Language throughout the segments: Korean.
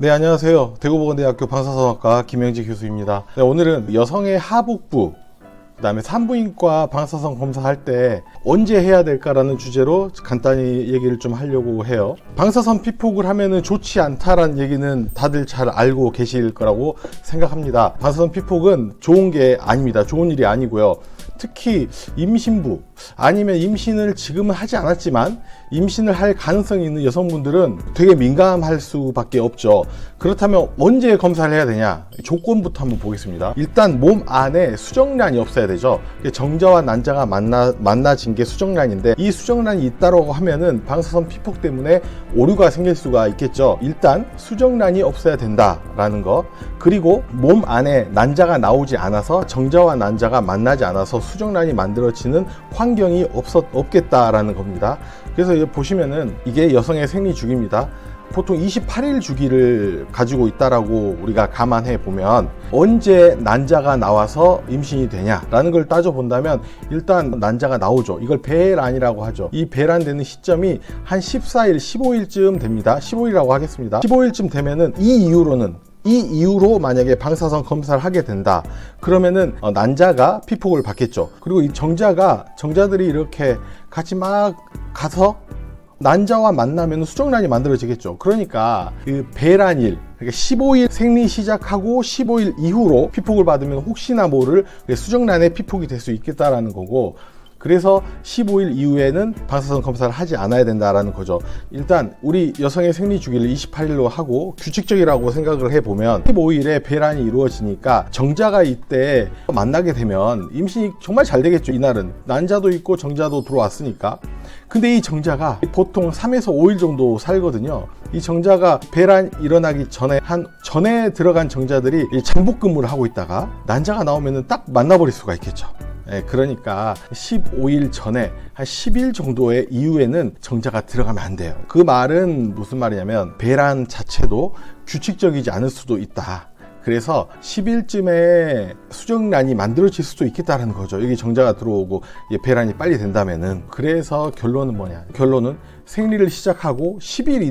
네, 안녕하세요. 대구보건대학교 방사선학과 김영지 교수입니다. 네, 오늘은 여성의 하복부, 그 다음에 산부인과 방사선 검사할 때 언제 해야 될까라는 주제로 간단히 얘기를 좀 하려고 해요. 방사선 피폭을 하면은 좋지 않다라는 얘기는 다들 잘 알고 계실 거라고 생각합니다. 방사선 피폭은 좋은 게 아닙니다. 좋은 일이 아니고요. 특히 임신부 아니면 임신을 지금은 하지 않았지만 임신을 할 가능성이 있는 여성분들은 되게 민감할 수밖에 없죠. 그렇다면 언제 검사를 해야 되냐? 조건부터 한번 보겠습니다. 일단 몸 안에 수정란이 없어야 되죠. 정자와 난자가 만나진 게 수정란인데, 이 수정란이 있다고 하면은 방사선 피폭 때문에 오류가 생길 수가 있겠죠. 일단 수정란이 없어야 된다라는 거, 그리고 몸 안에 난자가 나오지 않아서, 정자와 난자가 만나지 않아서 수정란이 만들어지는 환경이 없겠다라는 겁니다. 그래서 보시면은 이게 여성의 생리 주기입니다. 보통 28일 주기를 가지고 있다라고 우리가 감안해 보면 언제 난자가 나와서 임신이 되냐라는 걸 따져본다면 일단 난자가 나오죠. 이걸 배란이라고 하죠. 이 배란되는 시점이 한 14일, 15일쯤 됩니다. 15일이라고 하겠습니다. 15일쯤 되면은 이 이후로 만약에 방사선 검사를 하게 된다 그러면은 난자가 피폭을 받겠죠. 그리고 이 정자들이 이렇게 같이 막 가서 난자와 만나면 수정란이 만들어지겠죠. 그러니까 그 배란일, 그러니까 15일 생리 시작하고 15일 이후로 피폭을 받으면 혹시나 모를 수정란의 피폭이 될 수 있겠다라는 거고, 그래서 15일 이후에는 방사선 검사를 하지 않아야 된다라는 거죠. 일단 우리 여성의 생리 주기를 28일로 하고 규칙적이라고 생각을 해보면 15일에 배란이 이루어지니까 정자가 이때 만나게 되면 임신이 정말 잘 되겠죠. 이날은 난자도 있고 정자도 들어왔으니까. 근데 이 정자가 보통 3에서 5일 정도 살거든요. 이 정자가 배란 일어나기 전에 들어간 정자들이 잠복 근무를 하고 있다가 난자가 나오면은 딱 만나버릴 수가 있겠죠. 그러니까 15일 전에 한 10일 정도의 이후에는 정자가 들어가면 안 돼요. 그 말은 무슨 말이냐면 배란 자체도 규칙적이지 않을 수도 있다. 그래서 10일쯤에 수정란이 만들어질 수도 있겠다는 거죠. 여기 정자가 들어오고 배란이 빨리 된다면은. 그래서 결론은 뭐냐? 결론은 생리 시작하고 10일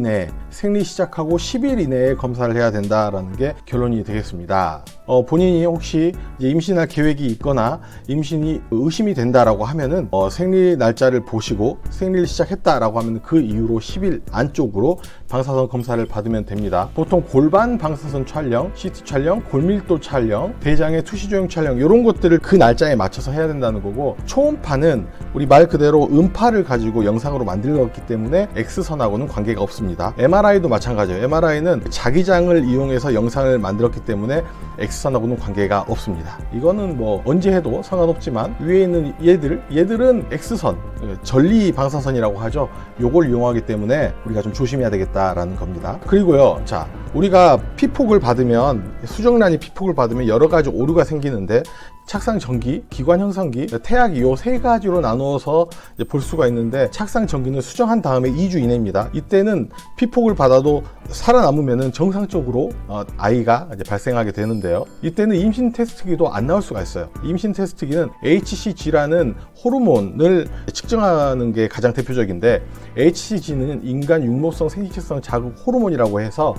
이내에 검사를 해야 된다라는 게 결론이 되겠습니다. 본인이 혹시 이제 임신할 계획이 있거나 임신이 의심이 된다라고 하면은 생리 날짜를 보시고 생리를 시작했다라고 하면 그 이후로 10일 안쪽으로 방사선 검사를 받으면 됩니다. 보통 골반 방사선 촬영, CT 촬영, 골밀도 촬영, 대장의 투시 조형 촬영, 이런 것들을 그 날짜에 맞춰서 해야 된다는 거고, 초음파는 우리 말 그대로 음파를 가지고 영상으로 만들었기 때문에 X선하고는 관계가 없습니다. MRI도 마찬가지예요. MRI는 자기장을 이용해서 영상을 만들었기 때문에 X선하고는 관계가 없습니다. 이거는 뭐 언제 해도 상관없지만, 위에 있는 얘들은 X선, 전리 방사선이라고 하죠. 요걸 이용하기 때문에 우리가 좀 조심해야 되겠다라는 겁니다. 그리고요, 자, 우리가 피폭을 받으면, 수정란이 피폭을 받으면 여러 가지 오류가 생기는데, 착상전기, 기관형성기, 태아기 요 세 가지로 나누어서 볼 수가 있는데, 착상전기는 수정한 다음에 2주 이내입니다. 이때는 피폭을 받아도 살아남으면 정상적으로 아이가 이제 발생하게 되는데요. 이때는 임신 테스트기도 안 나올 수가 있어요. 임신 테스트기는 HCG라는 호르몬을 측정하는 게 가장 대표적인데, HCG는 인간 육모성 생식성 자극 호르몬이라고 해서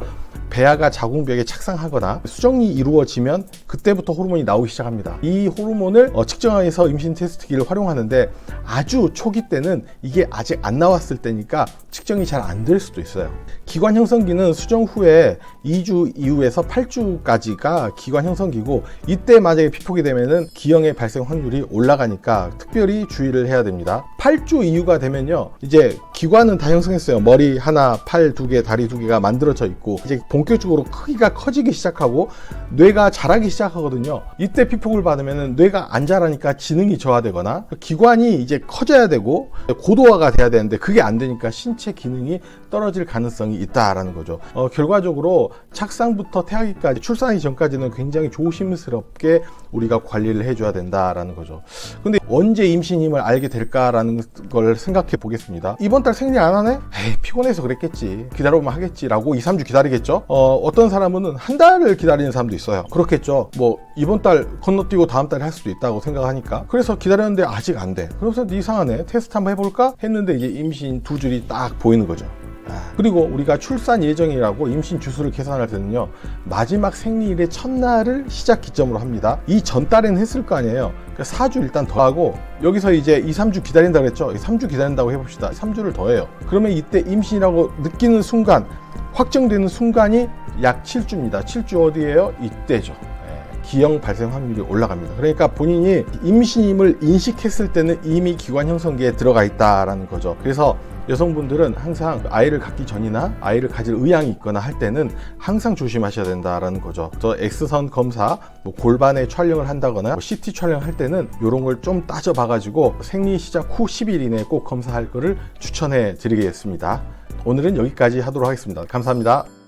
배아가 자궁벽에 착상하거나 수정이 이루어지면 그때부터 호르몬이 나오기 시작합니다. 이 호르몬을 측정해서 임신 테스트기를 활용하는데, 아주 초기 때는 이게 아직 안 나왔을 때니까 측정이 잘 안 될 수도 있어요. 기관 형성기는 수정 후에 2주 이후에서 8주까지가 기관 형성기고, 이때 만약에 피폭이 되면은 기형의 발생 확률이 올라가니까 특별히 주의를 해야 됩니다. 8주 이후가 되면요, 이제 기관은 다 형성했어요. 머리 하나, 팔 2개, 다리 2개가 만들어져 있고, 이제 본격적으로 크기가 커지기 시작하고 뇌가 자라기 시작하거든요. 이때 피폭을 받으면 뇌가 안 자라니까 지능이 저하되거나 기관이 이제 커져야 되고 고도화가 돼야 되는데 그게 안 되니까 신체 기능이 떨어질 가능성이 있다라는 거죠. 결과적으로 착상부터 태아기까지, 출산하기 전까지는 굉장히 조심스럽게 우리가 관리를 해줘야 된다라는 거죠. 근데 언제 임신임을 알게 될까라는 걸 생각해 보겠습니다. 이번 달 생리 안 하네? 에이, 피곤해서 그랬겠지. 기다려보면 하겠지라고 2, 3주 기다리겠죠? 어떤 사람은 한 달을 기다리는 사람도 있어요. 그렇겠죠. 뭐 이번 달 건너뛰고 다음 달에 할 수도 있다고 생각하니까. 그래서 기다렸는데 아직 안 돼. 그래서 이상하네. 테스트 한번 해볼까? 했는데 이제 임신 2줄이 딱 보이는 거죠. 그리고 우리가 출산 예정이라고 임신 주수를 계산할 때는요, 마지막 생리일의 첫날을 시작 기점으로 합니다. 이 전달에는 했을 거 아니에요. 그러니까 4주 일단 더하고, 여기서 이제 2, 3주 기다린다고 했죠. 3주 기다린다고 해봅시다. 3주를 더해요. 그러면 이때 임신이라고 느끼는 순간, 확정되는 순간이 약 7주입니다. 7주 어디예요? 이때죠. 기형 발생 확률이 올라갑니다. 그러니까 본인이 임신임을 인식했을 때는 이미 기관 형성기에 들어가 있다라는 거죠. 그래서 여성분들은 항상 아이를 갖기 전이나 아이를 가질 의향이 있거나 할 때는 항상 조심하셔야 된다라는 거죠. 또 X선 검사, 골반에 촬영을 한다거나 CT 촬영할 때는 이런 걸 좀 따져봐가지고 생리 시작 후 10일 이내에 꼭 검사할 거를 추천해 드리겠습니다. 오늘은 여기까지 하도록 하겠습니다. 감사합니다.